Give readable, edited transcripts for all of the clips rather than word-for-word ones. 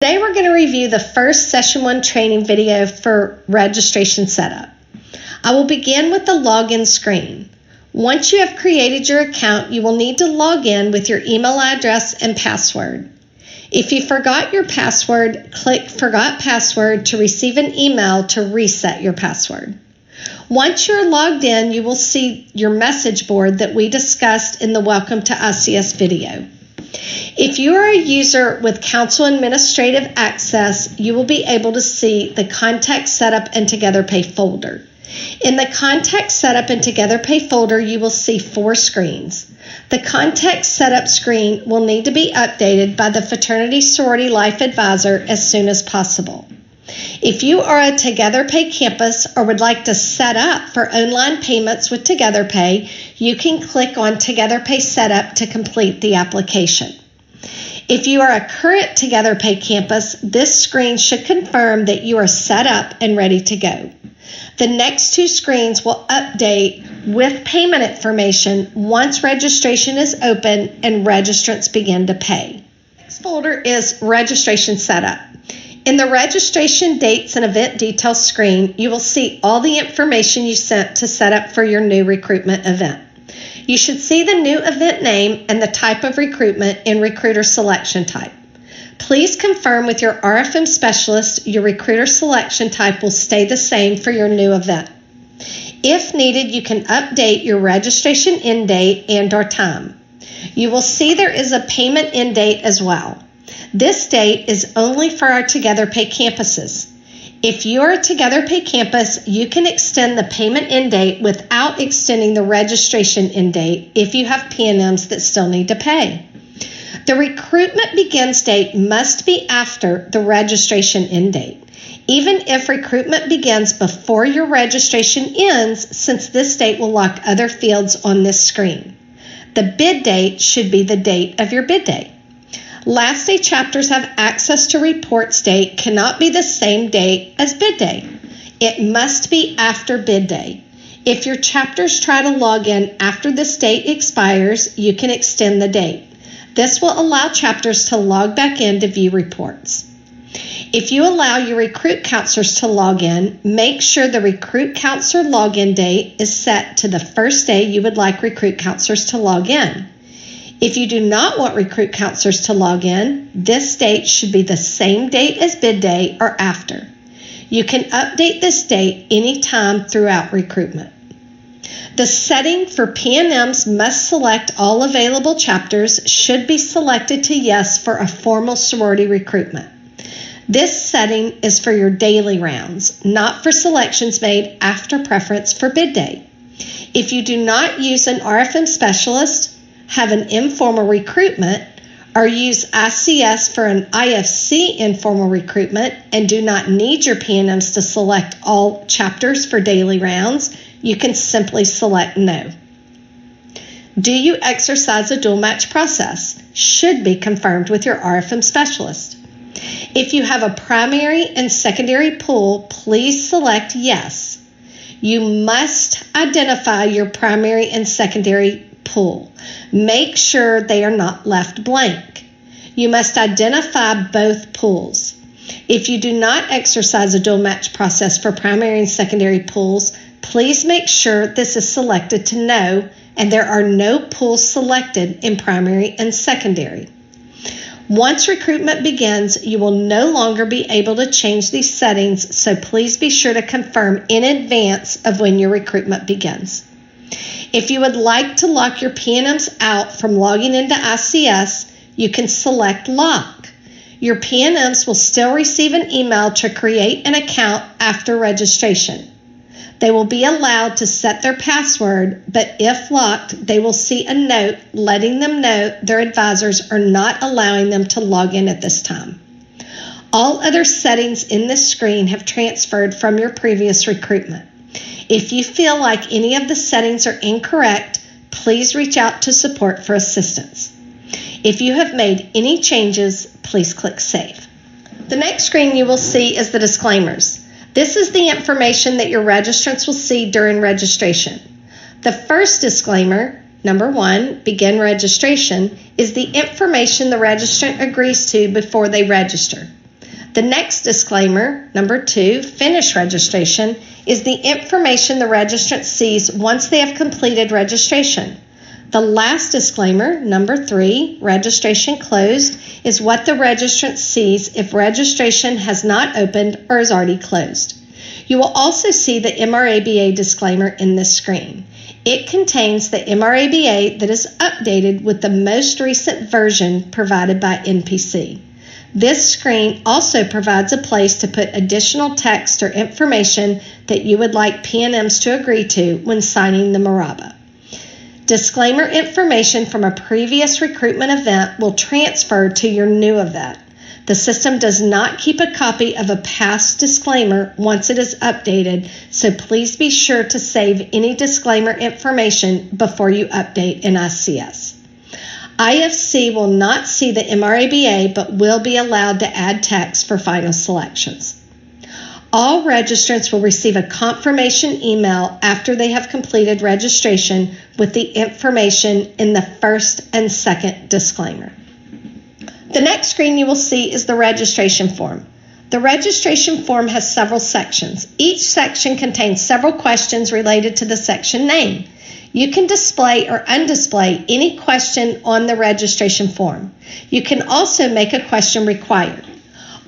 Today we're going to review the first Session 1 training video for registration setup. I will begin with the login screen. Once you have created your account, you will need to log in with your email address and password. If you forgot your password, click Forgot Password to receive an email to reset your password. Once you're logged in, you will see your message board that we discussed in the Welcome to ICS video. If you are a user with Council Administrative Access, you will be able to see the Contact Setup and Together Pay folder. In the Contact Setup and Together Pay folder, you will see 4 screens. The Contact Setup screen will need to be updated by the Fraternity Sorority Life Advisor as soon as possible. If you are a Together Pay campus or would like to set up for online payments with Together Pay, you can click on Together Pay Setup to complete the application. If you are a current Together Pay campus, this screen should confirm that you are set up and ready to go. The next 2 screens will update with payment information once registration is open and registrants begin to pay. The next folder is Registration Setup. In the Registration Dates and Event Details screen, you will see all the information you sent to set up for your new recruitment event. You should see the new event name and the type of recruitment in Recruiter Selection Type. Please confirm with your RFM specialist your recruiter selection type will stay the same for your new event. If needed, you can update your registration end date and/or time. You will see there is a payment end date as well. This date is only for our Together Pay campuses. If you are a Together Pay campus, you can extend the payment end date without extending the registration end date if you have P&Ms that still need to pay. The recruitment begins date must be after the registration end date, even if recruitment begins before your registration ends, since this date will lock other fields on this screen. The bid date should be the date of your bid date. Last day chapters have access to reports date cannot be the same date as bid day. It must be after bid day. If your chapters try to log in after this date expires, you can extend the date. This will allow chapters to log back in to view reports. If you allow your recruit counselors to log in, make sure the recruit counselor login date is set to the first day you would like recruit counselors to log in. If you do not want recruit counselors to log in, this date should be the same date as bid day or after. You can update this date anytime throughout recruitment. The setting for P&Ms must select all available chapters should be selected to yes for a formal sorority recruitment. This setting is for your daily rounds, not for selections made after preference for bid day. If you do not use an RFM specialist, have an informal recruitment, or use ICS for an IFC informal recruitment and do not need your P&Ms to select all chapters for daily rounds, you can simply select no. Do you exercise a dual match process? Should be confirmed with your RFM specialist. If you have a primary and secondary pool, please select yes. You must identify your primary and secondary pool. Make sure they are not left blank. You must identify both pools. If you do not exercise a dual match process for primary and secondary pools, please make sure this is selected to no and there are no pools selected in primary and secondary. Once recruitment begins, you will no longer be able to change these settings, so please be sure to confirm in advance of when your recruitment begins. If you would like to lock your P&Ms out from logging into ICS, you can select Lock. Your P&Ms will still receive an email to create an account after registration. They will be allowed to set their password, but if locked, they will see a note letting them know their advisors are not allowing them to log in at this time. All other settings in this screen have transferred from your previous recruitment. If you feel like any of the settings are incorrect, please reach out to support for assistance. If you have made any changes, please click Save. The next screen you will see is the disclaimers. This is the information that your registrants will see during registration. The first disclaimer, number 1, begin registration, is the information the registrant agrees to before they register. The next disclaimer, number 2, finish registration, is the information the registrant sees once they have completed registration. The last disclaimer, number 3, registration closed, is what the registrant sees if registration has not opened or is already closed. You will also see the MRABA disclaimer in this screen. It contains the MRABA that is updated with the most recent version provided by NPC. This screen also provides a place to put additional text or information that you would like PNMs to agree to when signing the MRABA. Disclaimer information from a previous recruitment event will transfer to your new event. The system does not keep a copy of a past disclaimer once it is updated, so please be sure to save any disclaimer information before you update NICS. IFC will not see the MRABA but will be allowed to add text for final selections. All registrants will receive a confirmation email after they have completed registration with the information in the first and second disclaimer. The next screen you will see is the registration form. The registration form has several sections. Each section contains several questions related to the section name. You can display or undisplay any question on the registration form. You can also make a question required.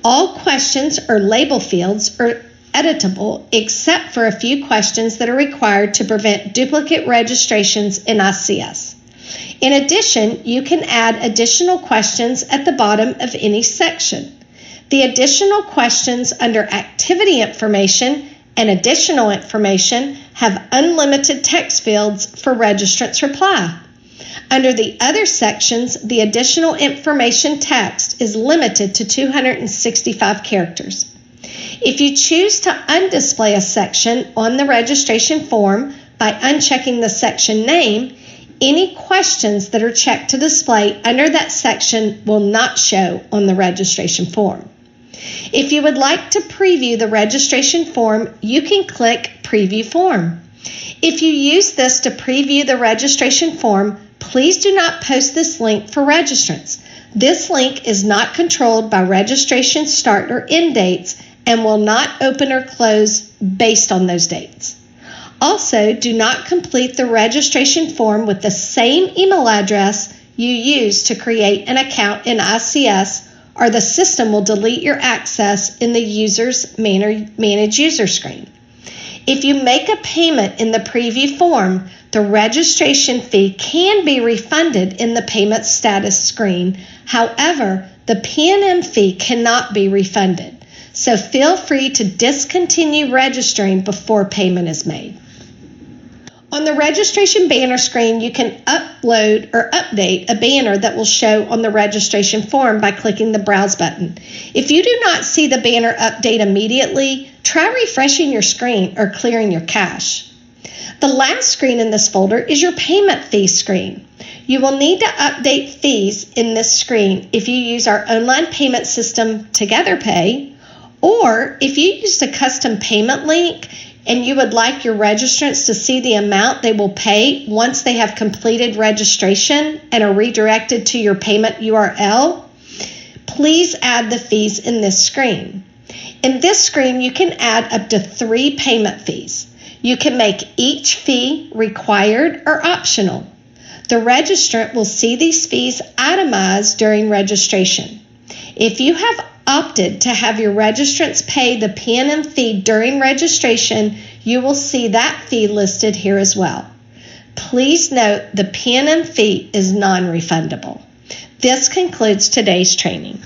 All questions or label fields are editable except for a few questions that are required to prevent duplicate registrations in ICS. In addition, you can add additional questions at the bottom of any section. The additional questions under Activity Information and Additional Information have unlimited text fields for registrants' reply. Under the other sections, the additional information text is limited to 265 characters. If you choose to undisplay a section on the registration form by unchecking the section name, any questions that are checked to display under that section will not show on the registration form. If you would like to preview the registration form, you can click Preview Form. If you use this to preview the registration form, please do not post this link for registrants. This link is not controlled by registration start or end dates and will not open or close based on those dates. Also, do not complete the registration form with the same email address you used to create an account in ICS, or the system will delete your access in the Users Manage User screen. If you make a payment in the preview form, the registration fee can be refunded in the payment status screen. However, the PNM fee cannot be refunded. So feel free to discontinue registering before payment is made. On the registration banner screen, you can upload or update a banner that will show on the registration form by clicking the Browse button. If you do not see the banner update immediately, try refreshing your screen or clearing your cache. The last screen in this folder is your payment fee screen. You will need to update fees in this screen if you use our online payment system TogetherPay, or if you used a custom payment link and you would like your registrants to see the amount they will pay once they have completed registration and are redirected to your payment URL, please add the fees in this screen. In this screen, you can add up to 3 payment fees. You can make each fee required or optional. The registrant will see these fees itemized during registration. If you have opted to have your registrants pay the PNM fee during registration, you will see that fee listed here as well. Please note the PNM fee is non-refundable. This concludes today's training.